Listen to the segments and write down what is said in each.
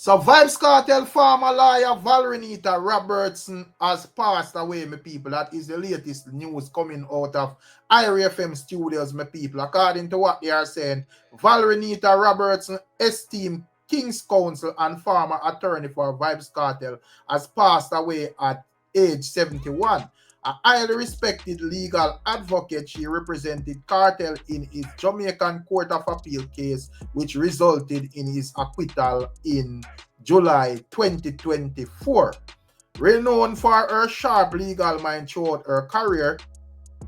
So Vybz Kartel former lawyer Valerie Robertson has passed away, my people. That is the latest news coming out of IRA FM studios, my people. According to what they are saying, Valerie Robertson, esteemed King's Counsel and former attorney for Vybz Kartel, has passed away at age 71. A highly respected legal advocate, she represented KARTEL in his Jamaican Court of Appeal case, which resulted in his acquittal in July 2024. Renowned for her sharp legal mind throughout her career,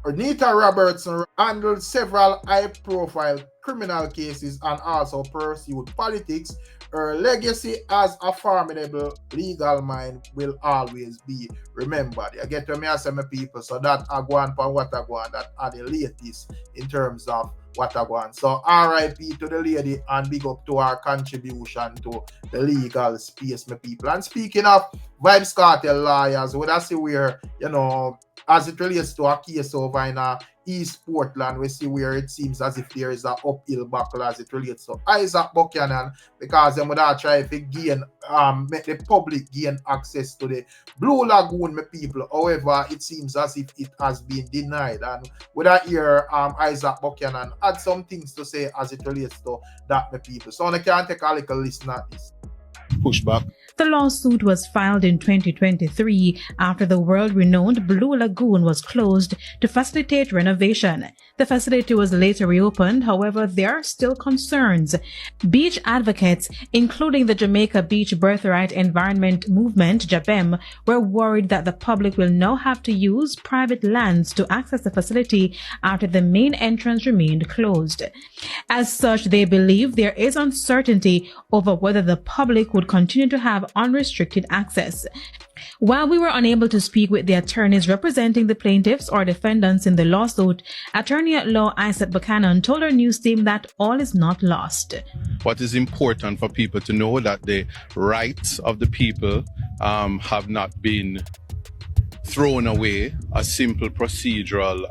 Anita Robertson handled several high-profile criminal cases and also pursued politics. Her legacy as a formidable legal mind will always be remembered. You get to me as my people, so that I go on for what I go on, that are the latest in terms of what I go on. So RIP to the lady and big up to her contribution to the legal space, my people. And speaking of Vybz Kartel lawyers, what I see where, you know, as it relates to a case over in East Portland, we see where it seems as if there is an uphill battle as it relates to Isaac Buchanan, because they would try to gain, make the public gain access to the Blue Lagoon, my people. However, it seems as if it has been denied. And with that here, Isaac Buchanan had some things to say as it relates to that, my people. So I can take a little listen at this. Pushback. The lawsuit was filed in 2023 after the world-renowned Blue Lagoon was closed to facilitate renovation. The facility was later reopened, however, there are still concerns. Beach advocates, including the Jamaica Beach Birthright Environment Movement, JABEM, were worried that the public will now have to use private lands to access the facility after the main entrance remained closed. As such, they believe there is uncertainty over whether the public would continue to have unrestricted access. While we were unable to speak with the attorneys representing the plaintiffs or defendants in the lawsuit, attorney at law Isaac Buchanan told our news team that all is not lost. What is important for people to know that the rights of the people have not been thrown away. A simple procedural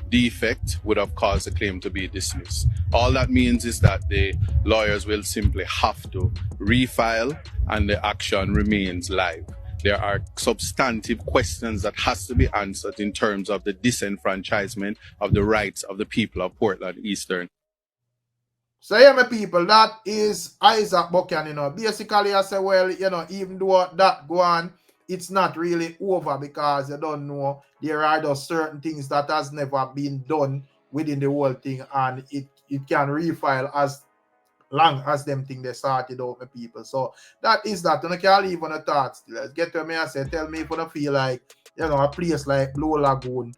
defect would have caused the claim to be dismissed. All that means is that the lawyers will simply have to refile and the action remains live. There are substantive questions that has to be answered in terms of the disenfranchisement of the rights of the people of Portland Eastern. So yeah, my people, that is Isaac Buchanan. You know, basically I say, well, you know, even though that go on, it's not really over because you don't know there are those certain things that has never been done within the whole thing, and it can refile as long as them thing they started out, my people. So that is that. And I can't leave on a thoughts. Let's get to me and say, tell me if you feel like, you know, a place like Blue Lagoon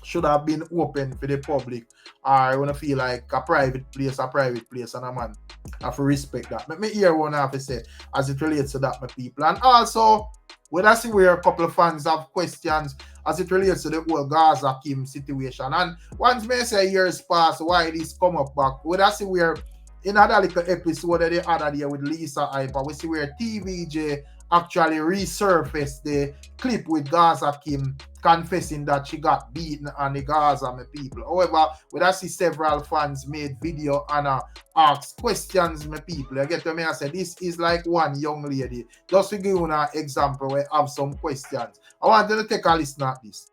should have been open for the public, or you want to feel like a private place, and a man have to respect that. Let me hear what I have to say as it relates to that, my people. And also, when I see where a couple of fans have questions as it relates to the whole Gaza Kim situation. And once may say years pass, why this come up back, when I see where in another little episode of the other day with Lisa Hyper, we see where TVJ actually resurfaced the clip with Gaza Kim confessing that she got beaten on the Gaza, my people. However, when I see several fans made video and ask questions, my people, I get to me and say, this is like one young lady. Just to give you an example where I have some questions. I want you to take a listen at this.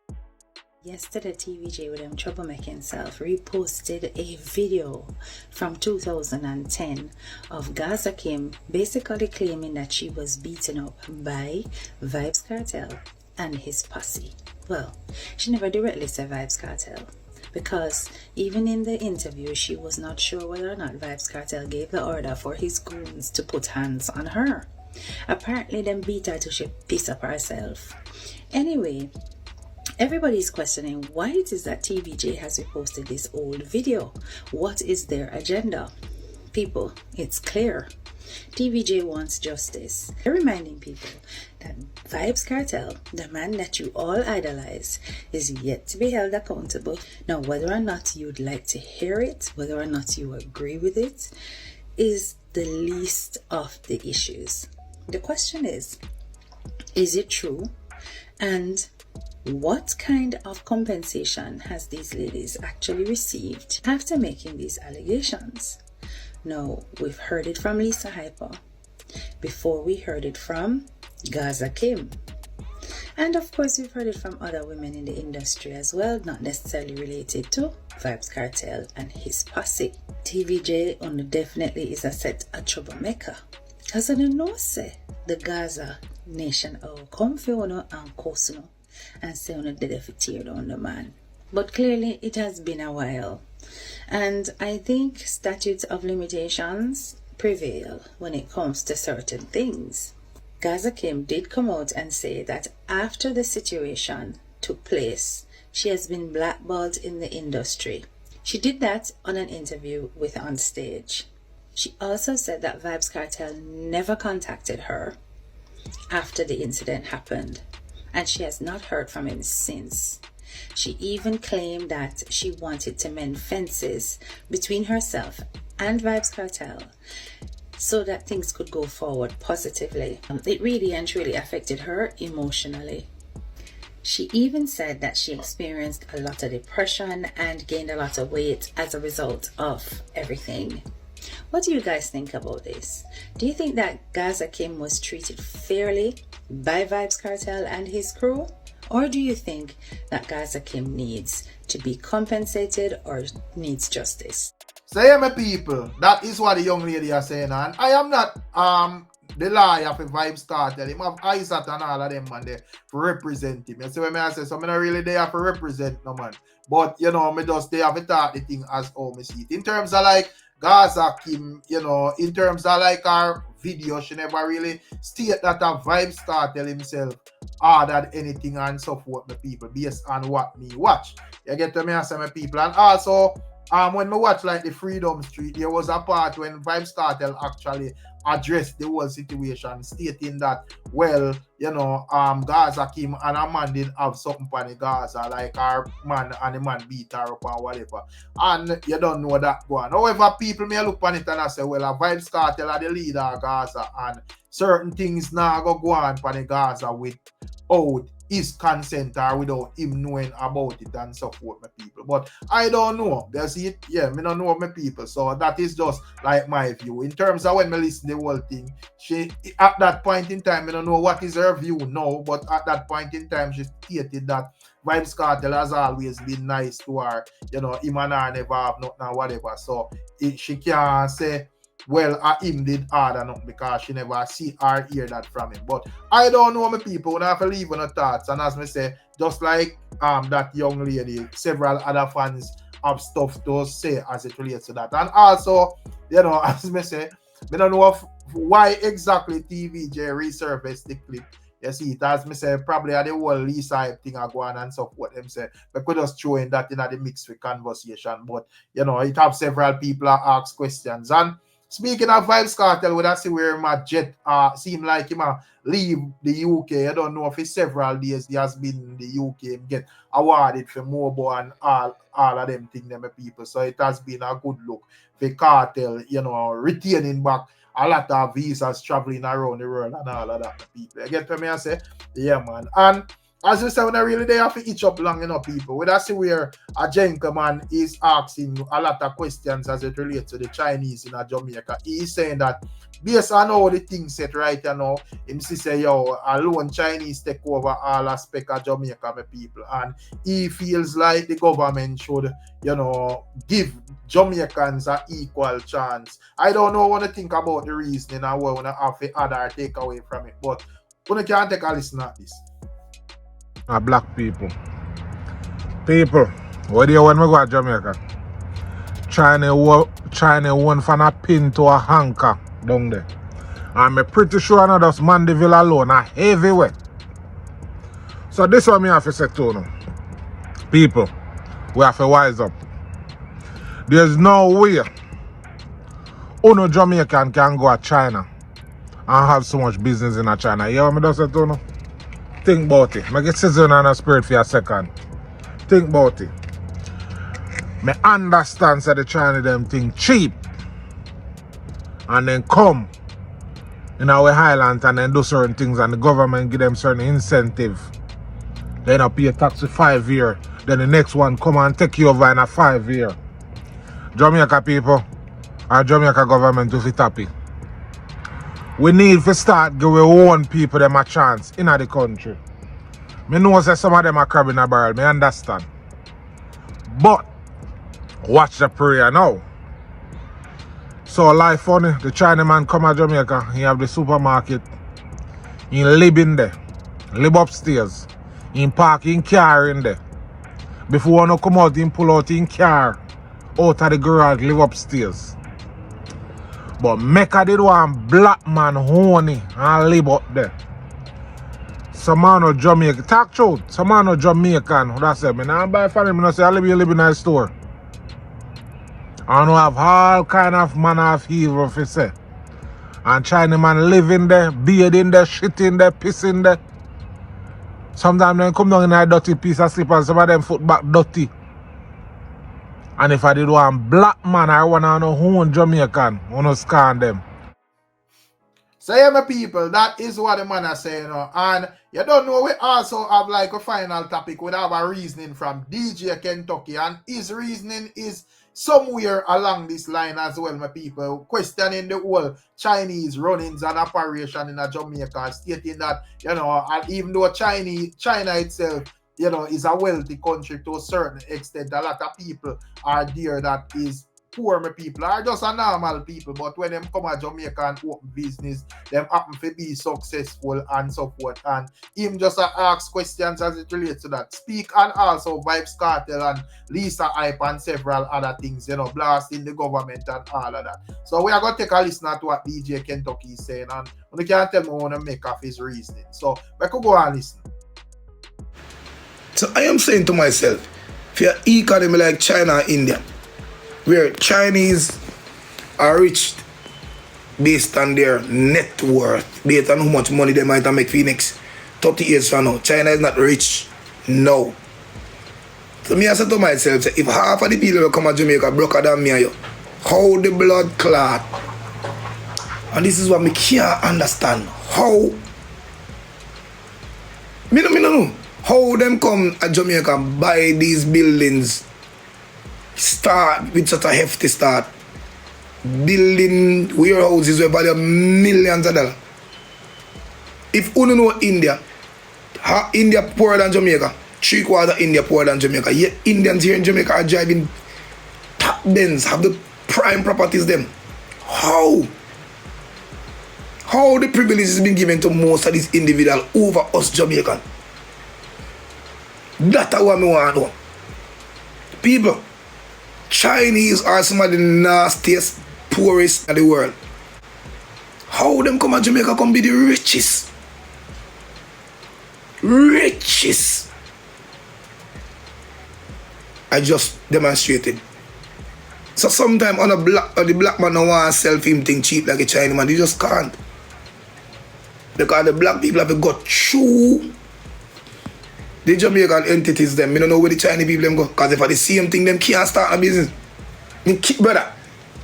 Yesterday, TVJ with him troublemaking self reposted a video from 2010 of Gaza Kim basically claiming that she was beaten up by Vybz Kartel and his posse. Well, she never directly said Vybz Kartel, because even in the interview she was not sure whether or not Vybz Kartel gave the order for his goons to put hands on her. Apparently them beat her till she pissed up herself. Anyway, everybody's questioning why it is that TVJ has reposted this old video. What is their agenda? People, it's clear. TVJ wants justice. They're reminding people that Vybz Kartel, the man that you all idolize, is yet to be held accountable. Now, whether or not you'd like to hear it, whether or not you agree with it, is the least of the issues. The question is it true? And what kind of compensation has these ladies actually received after making these allegations? Now, we've heard it from Lisa Hyper. Before we heard it from Gaza Kim. And of course, we've heard it from other women in the industry as well, not necessarily related to VYBZ Kartel and his posse. TVJ definitely is a troublemaker. Because I don't know, say, the Gaza nation come for and curse and say they tear down the man. But clearly it has been a while. And I think statutes of limitations prevail when it comes to certain things. Gaza Kim did come out and say that after the situation took place, she has been blackballed in the industry. She did that on an interview with On Stage. She also said that VYBZ Kartel never contacted her after the incident happened, and she has not heard from him since. She even claimed that she wanted to mend fences between herself and VYBZ Kartel so that things could go forward positively. It really and truly affected her emotionally. She even said that she experienced a lot of depression and gained a lot of weight as a result of everything. What do you guys think about this? Do you think that Gaza Kim was treated fairly by VYBZ Kartel and his crew? Or do you think that Gaza Kim needs to be compensated or needs justice? So yeah, my people, that is what the young lady is saying, and I am not the lawyer for VYBZ Kartel. Him have eyes at and all of them, man, they represent him. You see what I say? So I'm not really there to represent no man. But you know, me just there to talk the thing as how me see it. In terms of like Gaza Kim, you know, in terms of like her video, she never really state that a VYBZ Kartel himself ordered anything and so forth, my people, based on what me watch. You get to me as my people. And also, when we watch like the Freedom Street, there was a part when VYBZ Kartel actually addressed the whole situation, stating that, well, you know, Gaza Kim and a man didn't have something for the Gaza, like our man and the man beat her up or whatever. And you don't know that going. However, people may look on it and I say, well, a VYBZ Kartel are the leader of Gaza and certain things now go on for the Gaza without his consent or without him knowing about it and so forth, my people. But I don't know. You see it? Yeah, me don't know my people. So that is just like my view. In terms of when me listen to the whole thing, she at that point in time, I don't know what is her view now, but at that point in time, she stated that VYBZ Kartel has always been nice to her. You know, him and her never have nothing or whatever. So she can't say, well, him did order nothing because she never see or hear that from him. But I don't know, my people. We have to leave on the thoughts. And as me say, just like that young lady, several other fans have stuff to say as it relates to that. And also, you know, as me say, we don't know why exactly TVJ resurfaced the clip. You see, it as me say, probably the whole Lisa thing are going and so forth. Them say, we could just throw in that in the mix with conversation. But, you know, it have several people ask questions. And speaking of VYBZ Kartel, we see where my jet seem like him leave the UK. I don't know if it's several days he has been in the UK and get awarded for mobile and all of them things, them people. So it has been a good look for Kartel, you know, retaining back a lot of visas traveling around the world and all of that, people. You get what me I say? Yeah, man. And as you say, when I really they have to itch up long, you know, people. We see where a gentleman is asking a lot of questions as it relates to the Chinese in Jamaica. He's saying that based on how the things set right now, him say, yo, alone Chinese take over all aspects of Jamaica, my people. And he feels like the government should, you know, give Jamaicans an equal chance. I don't know what to think about the reasoning and what I have to add or take away from it, but we can take a listen at this. Black people. People, what do you want me to go to Jamaica? China one from a pin to a hanker down there. I'm pretty sure not just Mandeville alone, a heavy way. So this is what I have to say to you. People, we have to wise up. There's no way no Jamaican can go to China and have so much business in China. You hear what I just said to you? Think about it. I get season and a spirit for a second. Think about it. I understand that the China them think cheap. And then come in our highland and then do certain things and the government give them certain incentive. Then I pay a tax for 5 years. Then the next one come and take you over in a 5 year. Jamaica people or Jamaica government to fit happy. we need to start give our own people them a chance in the country. Me know say some of them are crab in a barrel, me understand. But watch the prayer now. So life funny, the China man come to Jamaica, he have the supermarket, he live in there, live upstairs, he park in car in there. Before he come out, he pull out in car out of the garage, live upstairs. But Mecca did one black man honey and live up there. Some man of Jamaica, talk truth, some man of Jamaican, that's it. I don't buy from him, I say I live in a store. I don't have all kind of manner of evil for say. And China man live in there, beard in there, shit in there, piss in there. Sometimes they come down in a dirty piece of slip and some of them foot back dirty. And if I did one black man, I want to know who in Jamaican, I want to scan them. So yeah, my people, that is what the man is saying. And you don't know, we also have like a final topic. We have a reasoning from DJ Kentucky. And his reasoning is somewhere along this line as well, my people. Questioning the whole Chinese runnings and operation in Jamaica. Stating that, you know, and even though China itself, you know, is a wealthy country to a certain extent, a lot of people are there that is poor, my people, are just a normal people, but when them come to Jamaica and open business, them happen to be successful and so forth. And him just ask questions as it relates to that. Speak and also VYBZ Cartel and Lisa Hype and several other things, you know, blasting the government and all of that. So we are going to take a listen to what DJ Kentucky is saying, and we can tell me what to make of his reasoning. So we could go and listen. So I am saying to myself, if you're economy like China and India, where Chinese are rich based on their net worth, based on how much money they might make for the next 30 years from now. China is not rich. No. So me I said to myself, if half of the people will come to Jamaica broker than me and you, how the blood clot? And this is what me can't understand. How? Me no know. How them come to Jamaica buy these buildings, start with such a hefty start, building warehouses where value millions of dollars. If you don't know India, India poorer than Jamaica, 3/4 India poorer than Jamaica, yet Indians here in Jamaica are driving top Benz, have the prime properties them. How? How the privilege has been given to most of these individuals over us Jamaican? That's what I want to know. People, Chinese are some of the nastiest, poorest in the world. How them come to Jamaica come be the richest? Richest. I just demonstrated. So sometimes on the black man don't want to sell him thing cheap like a Chinese man. They just can't. Because the black people have got through the Jamaican entities them. I don't know where the Chinese people them go. Because if I the same thing, them can't start a business. Brother,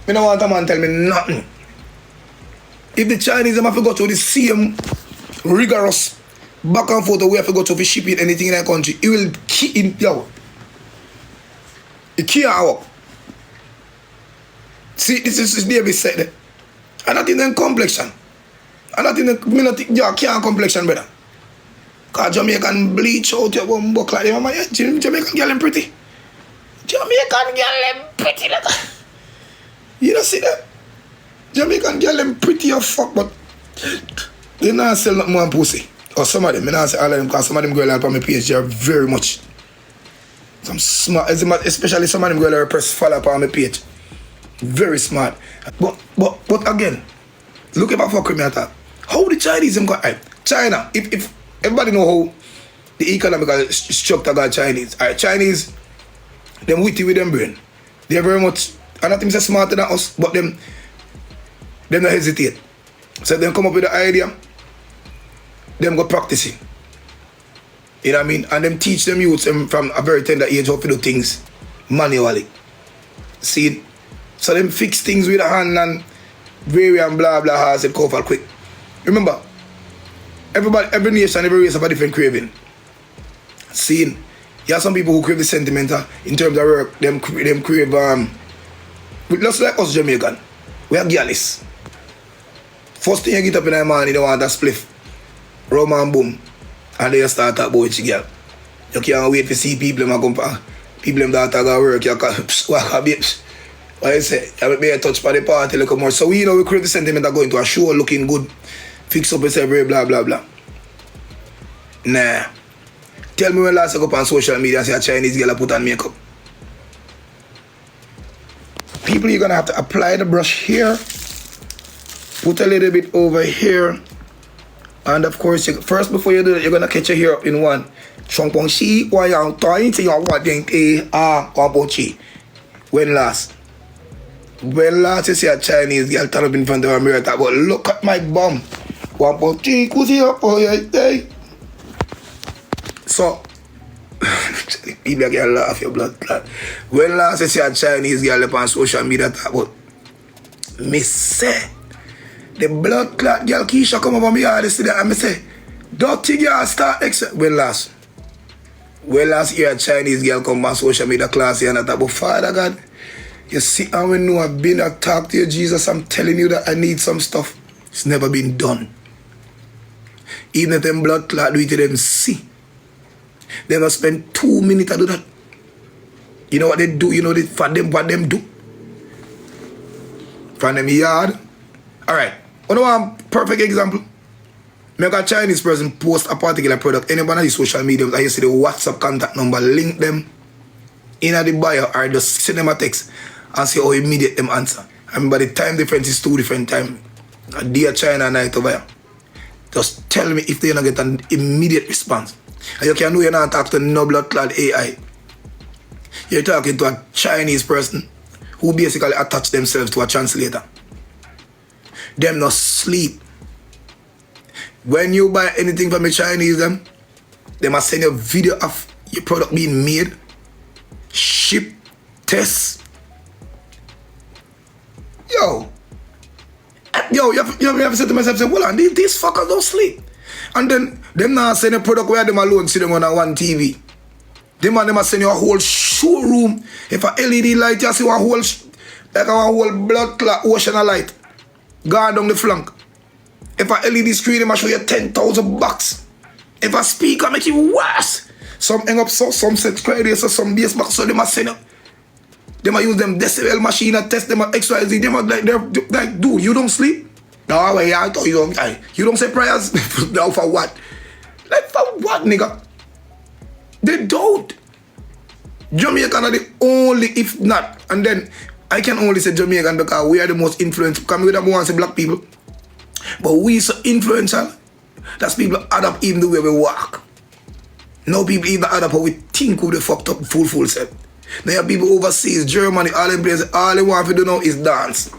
I don't want a man tell me nothing. If the Chinese them have to go to the same rigorous back and forth we have to go to shipping anything in that country, it will keep in yo. It can't work. See, this is David said that. And not in the complexion. And not in the can't complexion, brother. Because Jamaican bleach out your one buck like them. Jamaican girl them pretty. Jamaican girl them pretty like that. You don't see that? Jamaican girl them pretty as fuck, but they not sell nothing more pussy. Or some of them, I not say all of them, because some of them girls on my page, they are very much. Some smart, especially some of them girls are press follow up on my page. Very smart. But again, look at my fuck with me at that. How the Chinese them got China, if everybody know how the economical structure got Chinese. Chinese, them witty with them brain. They're very much, I don't think they're smarter than us, but them don't hesitate. So them come up with the idea, them go practicing. You know what I mean? And them teach them youths from a very tender age how to do things manually. See? So them fix things with a hand and vary and blah blah has it cover quick. Remember, every nation, every race have a different craving. Seeing, you have some people who crave the sentimental in terms of work, them crave just like us Jamaican. We are girlies. First thing you get up in the morning, you don't want a spliff. Rum and boom. And then you start talk about your girl. You can't wait to see people in my company. People in that go work, you can walk a bit. What I say? I may a touch by the party a little more. So we create the sentiment of going to a show looking good, fix up yourself, blah blah blah. Nah. Tell me when last I go up on social media and say a Chinese girl put on makeup. People, you're gonna have to apply the brush here, put a little bit over here, and of course, first before you do that, you're gonna catch your hair up in one. When last? When last you see a Chinese girl turn up in front of a mirror talk about, look at my bum. So, people can laugh your blood clot. When last you see a Chinese girl up on social media talk about, me say, the blood clot girl Keisha come over me yard yesterday and me say, dirty girl start next. When last year a Chinese girl come on social media class and I talk about, Father God, you see how we know I've been and talk to you, Jesus, I'm telling you that I need some stuff. It's never been done. Even if them blood clot do it to them see. They must spend 2 minutes to do that. You know what they do? You know for them what them do? From them yard. Alright. You know one perfect example? Make a Chinese person post a particular product. Anybody on the social media, and you see the WhatsApp contact number, link them in the bio or just send them a text and see how immediate them answer. I remember the time difference is 2 different times. A day China night over here. Just tell me if they don't get an immediate response. And you can know you're not talking to no blood clot AI. You're talking to a Chinese person who basically attach themselves to a translator. Them not sleep. When you buy anything from a Chinese, they must send you a video of your product being made, ship, test. Yo, you have to say to myself, well, and these fuckers don't sleep. And then them now send a product where them alone sitting on a one TV. Them must send you a whole showroom. If a LED light, you see a whole blood clot ocean of light. Guard down the flank. If a LED screen, they must show you 10,000 bucks. If a speaker make it worse. Some hang up so, some set credit, so some bass box, so they must send up. They must use them decibel machine and test them at XYZ. They must like, dude, you don't sleep? No, wait, I thought you don't say prayers? No, for what? Like, for what, nigga? They don't. Jamaican are the only, if not, and then I can only say Jamaican because we are the most influential. Because we don't want to say black people. But we so influential that people add up even the way we walk. No people even add up how we think who they fucked up full set. Now you have people overseas, Germany, all them places, all they want to do now is dance.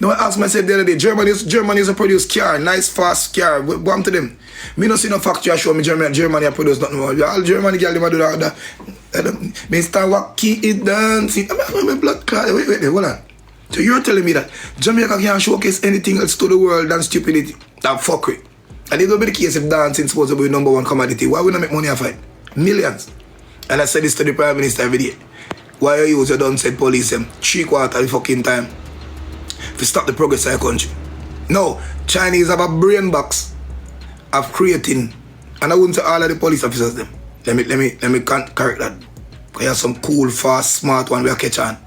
Now I asked myself the other day, Germany is a produce car, nice fast car. Go on to them. Me not see no factory show me Germany a produce nothing more. All Germany girl them do that. Mr. Wacky is dancing. I'm blood clot. Wait, hold on. So you're telling me that Jamaica can't showcase anything else to the world than stupidity, than fuckery. And it will be the case if dancing is supposed to be the #1 commodity. Why would I make money off it? Millions. And I said this to the Prime Minister every day. Why you use your done said police them 3/4 of the fucking time to stop the progress of the country? No, Chinese have a brain box of creating, and I wouldn't say all of the police officers them. Let me correct that. Because you have some cool, fast, smart one we catch on.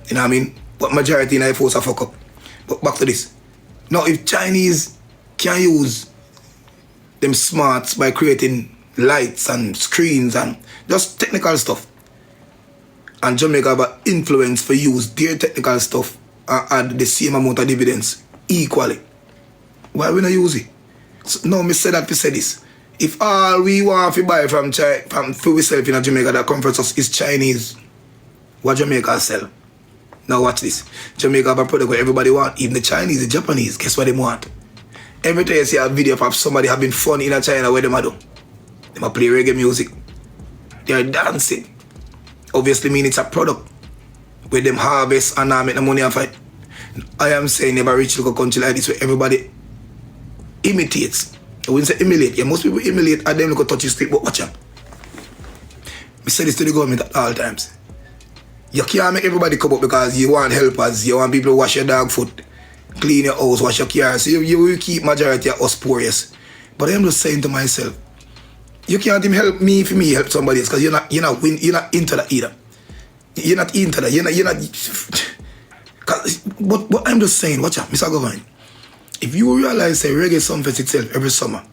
You know what I mean? But majority in the force are fuck up. But back to this. Now if Chinese can use them smarts by creating lights and screens and just technical stuff, and Jamaica have an influence for use their technical stuff and add the same amount of dividends equally, why we not use it? So, no, me say that to say this. If all we want to buy from for ourselves in Jamaica that comforts us is Chinese, what Jamaica sell? Now watch this. Jamaica have a product where everybody want, even the Chinese, the Japanese, guess what they want? Every time you see a video of somebody having fun in China, where they do? They play reggae music. They are dancing. Obviously mean it's a product where them harvest and make the money off it. I am saying never reach local country like this where everybody imitates. I wouldn't say emulate. Yeah, most people emulate and them look at touchy stick, but watch out. I say this to the government at all times. You can't make everybody come up because you want helpers, you want people to wash your dog foot. clean your house, wash your car. So you will keep majority of us poor, yes. But I'm just saying to myself, you can't even help me if me help somebody else because you're not into that either. You're not into that. You're not. But I'm just saying, watch out, Mr. Governor. If you realize a reggae sunfest itself every summer,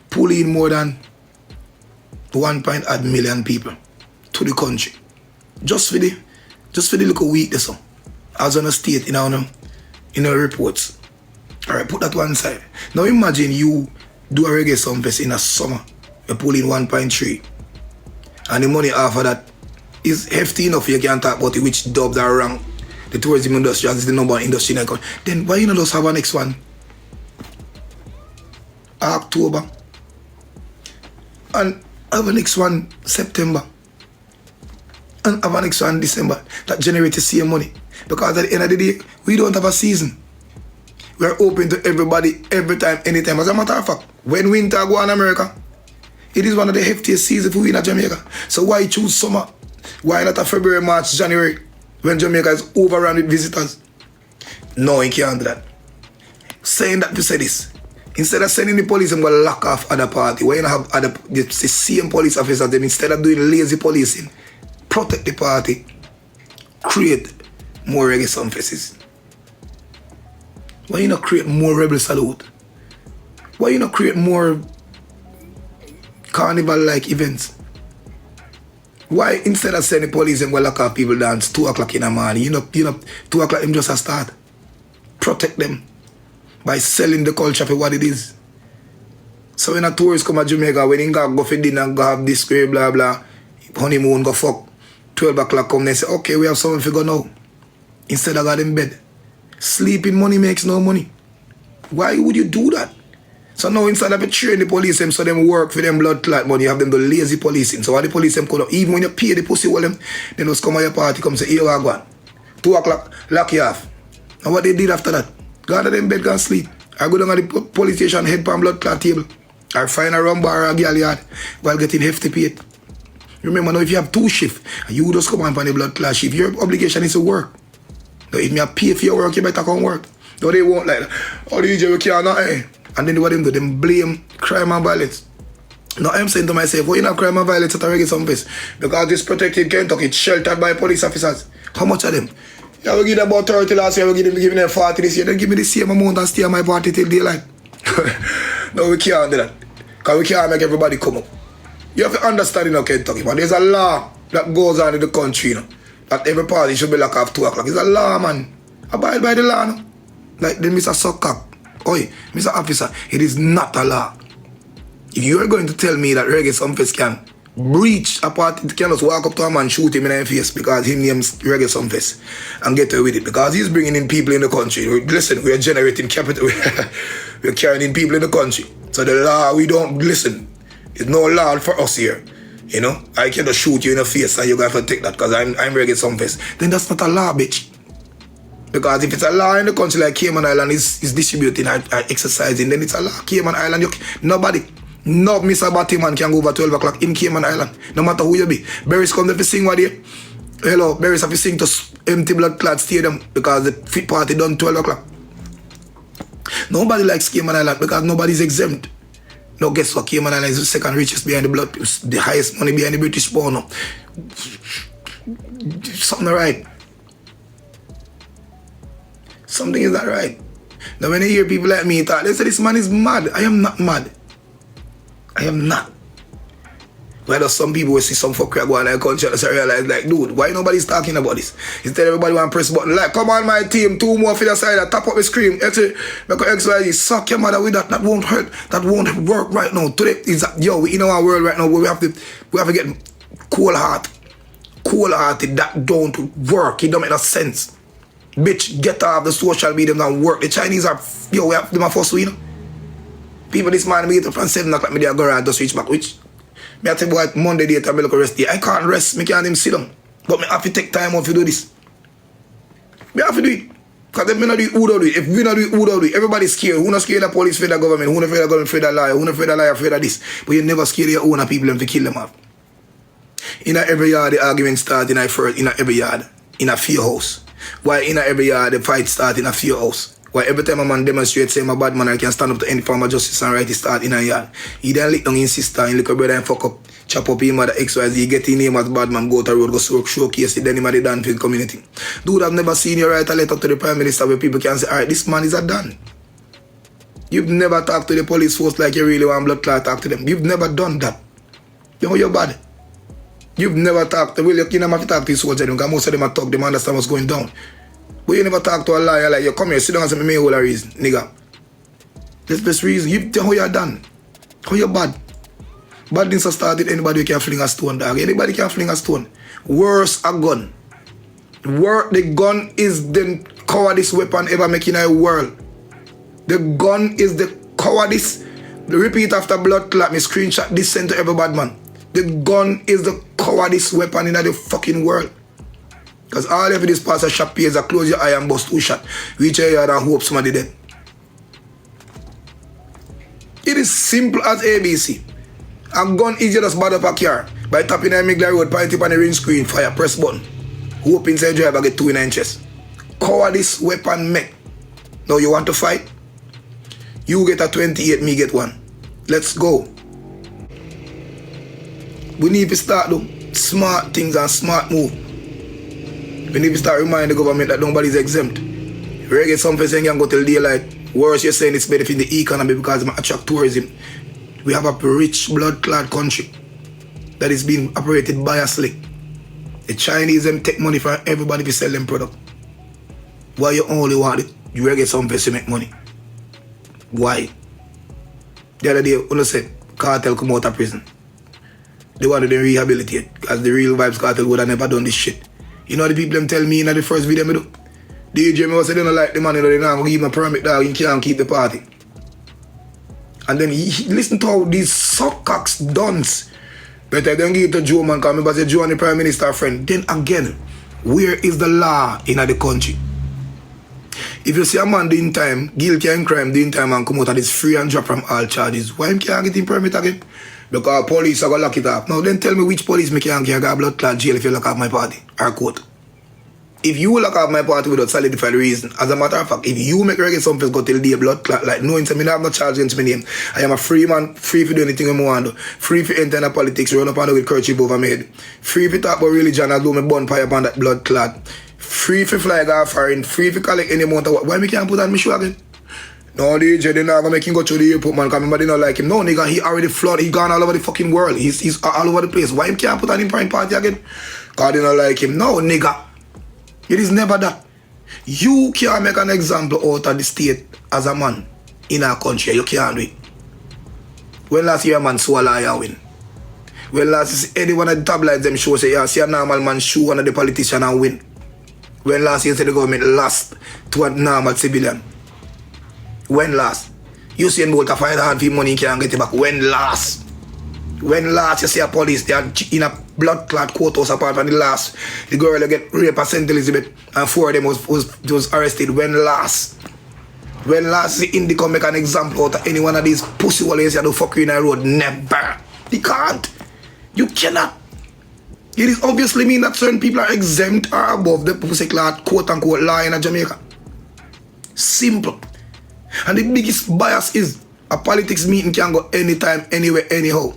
pull in more than 1.8 million people to the country, just for the little week or so, as on a state in our reports. All right, put that one side. Now imagine you do a reggae sunfest in a summer, you pull in 1.3, and the money after that is hefty enough. You can talk about it, which dubs are wrong. The tourism industry is the number one industry in the country. Then why you not just have a next one? October. And have a next one September. And have a next one December. That generates the same money. Because at the end of the day, we don't have a season. We are open to everybody, every time, anytime. As a matter of fact, when winter go in America, it is one of the heftiest seasons for we in Jamaica. So why choose summer? Why not a February, March, January? When Jamaica is overrun with visitors. No, you can't do that. Saying that to say this. Instead of sending the police and go lock off other party, why you not have the same police officers, then instead of doing lazy policing, protect the party, create more reggae sunfests. Why you not create more rebel salute? Why you not create more carnival-like events? Why instead of sending police and go lock off people dance 2 o'clock in the morning, you know 2 o'clock them just a start. Protect them by selling the culture for what it is. So when a tourist come to Jamaica, when they go for dinner and go have this square, blah blah, honeymoon, go fuck, 12 o'clock come, they say, okay, we have something to go now. Instead of got in bed. Sleeping money makes no money. Why would you do that? So now instead of train the police them so them work for them blood clot money, you have them do lazy policing. So what the police them could up, even when you pay the pussy all them, they just come at your party, come say, here I go on. 2 o'clock, lock you off. And what they did after that? Go to them bed, go and sleep. I go down at the police station, head pan blood clot table. I find a rum bar or a girl yard while getting hefty paid. Remember now, if you have 2 shifts, and you just come on the blood clot shift, your obligation is to work. Now if me pay for your work, you better come work. No, they won't like that. Oh, the DJ we can't not, eh? And then what them do, them blame crime and violence. Now I'm saying to myself, why you not crime and violence at a reggae sunfest? Because this protected Kentucky, it's sheltered by police officers. How much of them? Yeah, we give them about 30 last year, we give them 40 this year. Then give me the same amount and stay on my party till daylight. No, we can't do that. Because we can't make everybody come up. You have to understand in Kentucky, man. There's a law that goes on in the country, you know, that every party should be locked off 2 o'clock. It's a law, man. Abide by the law, no? Like the Mr. Suckcock. Oi, Mr. Officer, it is not a law. If you are going to tell me that reggae sunfest can breach a party, can just walk up to a man, shoot him in the face because his name's reggae sunfest and get away with it, because he's bringing in people in the country. Listen, we are generating capital. We're carrying in people in the country. So the law, we don't listen. There's no law for us here. You know, I can just shoot you in the face and you got to take that because I'm reggae sunfest. Then that's not a law, bitch. Because if it's a law in the country like Cayman Island is distributing and exercising, then it's a law. Cayman Island, nobody, no Mr. Batman can go over 12 o'clock in Cayman Island, no matter who you be. Berries come to sing what day. Hello, Berries have to sing to empty blood clot stadium because the fit party done 12 o'clock. Nobody likes Cayman Island because nobody's exempt. Now guess what? Cayman Island is the second richest behind the blood, the highest money behind the British pound. Something right. Something is not right. Now when I hear people like me talk, they say this man is mad. I am not mad. I am not. Whether some people will see some fucker go on their culture and realize like, dude, why nobody's talking about this? Instead everybody want to press button like, come on my team, 2 more for the side, tap up the screen. Because XYZ, suck your mother with that. That won't hurt. That won't work right now. Today is yo, we in our world right now where we have to get cold-hearted. That don't work. It don't make no sense. Bitch, get off the social media and work. The Chinese are, yo, we have them first win. People this morning, me get up from 7 o'clock, me there go around, just reach back, which, me I tell you what, Monday day, I look rest day. I can't rest, me can't even sit down. But me have to take time out to do this. Me have to do it. Because if me not do it, who don't do it? If we not do it, who don't do it? Everybody's scared. Who not scared of the police, fear the government? Who not fear the government, fear the liar? Who not fear the liar, fear the this? But you never scared your own people to kill them off. In every yard, the argument starts in every yard, in a fear house. Why in every yard the fight start in a fear house? Why every time a man demonstrates saying a bad man, I can stand up to any form of justice and right his start in a yard. He then lick down his sister and lick a brother and fuck up, chop up him at the XYZ, he get his name as bad man, go to road, go showcase it, then him at the Danfield community. Dude, I've never seen you write a letter to the Prime Minister where people can say, alright, this man is a Dan. You've never talked to the police force like you really want blood clot talk to them. You've never done that. You know you're bad. You've never talked to, well, you never have to talk to the soldiers because most of them are talk, they understand what's going down. But you never talk to a liar like you come here, sit down and say, me whole a reason, nigga. That's the best reason. You tell how you're done. How you're bad. Bad things are started, anybody can fling a stone, dog. Anybody can fling a stone. Worse, a gun. The gun is the cowardice weapon ever making in a world. The gun is the cowardice. Repeat after blood clot, me screenshot this sent to every bad man. The gun is the cowardice weapon in the fucking world. Because all of this pass a shot pays a close your eye and bust 2 shots. Reach your yard and hope somebody dead. It is simple as ABC. A gun is just bad up a car. By tapping a Migla road, point it on the ring screen, fire, press button. Hope inside driver get 2 inches. Cowardice weapon make. Now you want to fight? You get a 28, me get 1. Let's go. We need to start doing smart things and smart move. We need to start reminding the government that nobody's exempt. Reggae something saying you can go till daylight. Worse, you're saying it's benefiting the economy because it attract tourism. We have a rich blood clot country that is being operated by a slick. The Chinese them take money from everybody to sell them product. Why you only want it? You reggae something to make money. Why? The other day, when I said KARTEL come out of prison, they wanted to rehabilitate because the real Vybz KARTEL would have never done this shit. You know the people them tell me in the first video I do? DJ me was saying they don't like the man, you know, they not give him a permit, dog, he can't keep the party. And then he listen to how these suckcocks duns better than give it to Joe man, because remember say Joe and the Prime Minister friend. Then again, where is the law in the country? If you see a man doing time, guilty and crime doing time and come out and it's free and drop from all charges, why him can't get him permit again? Because police are going to lock it up. Now then tell me which police me can't get a blood clot jail if you lock up my party or court. If you lock up my party without solidified reason, as a matter of fact, if you make reggae something go till the blood clot, like knowing to me I have no charge against my name, I am a free man, free to do anything I want to do, free to enter into politics, run up and do with kerchief over my head, free to talk about religion and do my bonfire upon that blood clot, free to fly go foreign, free to collect any amount of what. Why me can't put on my shoe again? No, DJ, they're not gonna make him go to the airport, man, because remember they don't like him. No, nigga, he already flooded, he gone all over the fucking world. He's all over the place. Why him can't put on him prime party again? Because they don't like him. No, nigga. It is never that. You can't make an example out of the state as a man in our country. You can't do it. When last year a man saw a liar win? When last any one of the tabloids them show say, yeah, see a normal man show one of the politician and win? When last year say the government lost to a normal civilian? When last? You see Bolt to find hard for money you can't get it back. When last? When last you see a police, they are in a blood clot courthouse apart from the last. The girl that get raped at St. Elizabeth and 4 of them was arrested. When last? When last the Indica make an example out of any one of these pussy wallets that do fuck you in a road? Never. You can't. You cannot. It is obviously mean that certain people are exempt or above the pussy clot quote unquote law in Jamaica. Simple. And the biggest bias is a politics meeting can go anytime, anywhere, anyhow.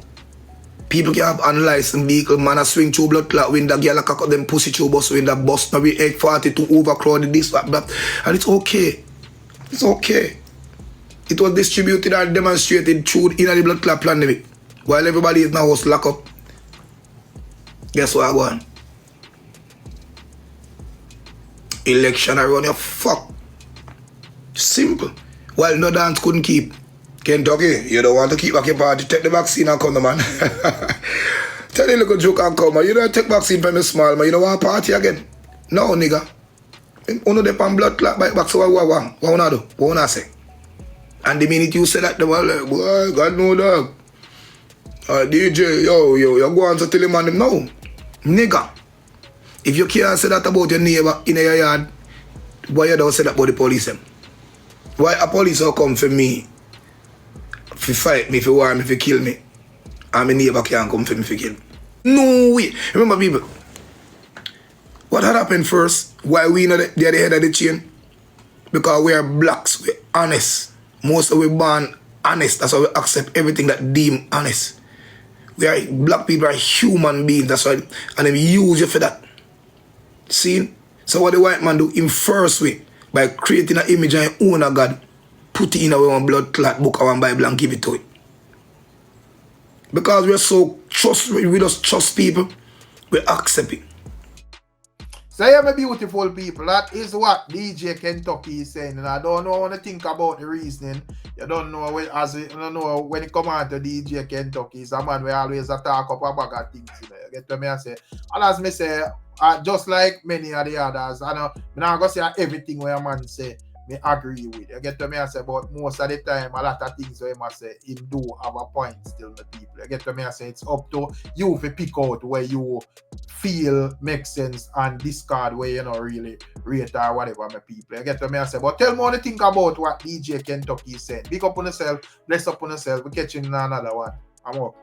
People can have unlicensed vehicle, man a swing through blood clot window, girl a cock up them pussy through bus window, bus now we 842 overcrowded, this, that. And it's okay. It's okay. It was distributed and demonstrated through in the blood clot pandemic. While everybody is now was locked up. Guess what I go on? Election around your fuck. Simple. While no dance couldn't keep. Kentucky, you don't want to keep back your party, take the vaccine and come, man. Tell the little joke and come, man. You don't take vaccine from me small, man. You don't want to party again. No, nigga. Uno de pan blood clot back so what wanna do? What wanna say? And the minute you say that, they were like, boy, God no dog. DJ, yo, you go on to tell him on him. No. Nigga. If you can't say that about your neighbor in your yard, why you don't say that about the police them? Why a police will come for me? If you fight me, if you war me, if you kill me, and my neighbor can't come for me if you kill me. No way. Remember people, what had happened first? Why we know that they're the head of the chain? Because we are blacks, we're honest. Most of we born honest. That's why we accept everything that deem honest. Black people are human beings, that's why, and they use you for that. See? So what the white man do in first way, by creating an image of his own of God, put it in a one blood clot book or one Bible and give it to it. Because we just trust people, we accept it. So yeah, my beautiful people, that is what DJ Kentucky is saying, and I don't know when to think about the reasoning. You don't know when it come on to DJ Kentucky, he's a man we always talk up a bag of things, you know. You get what me I say? And as me say, just like many of the others, I know I'm not gonna say everything where a man say me agree with. You get what me I say? But most of the time, a lot of things where I say, he do have a point still, the people. You get what me I say? It's up to you to pick out where you feel makes sense and discard where you know really rate or whatever, my people. You get what me I say? But tell me what you think about what DJ Kentucky is saying. Big up on yourself, bless up on yourself. We're catching another one. I'm up.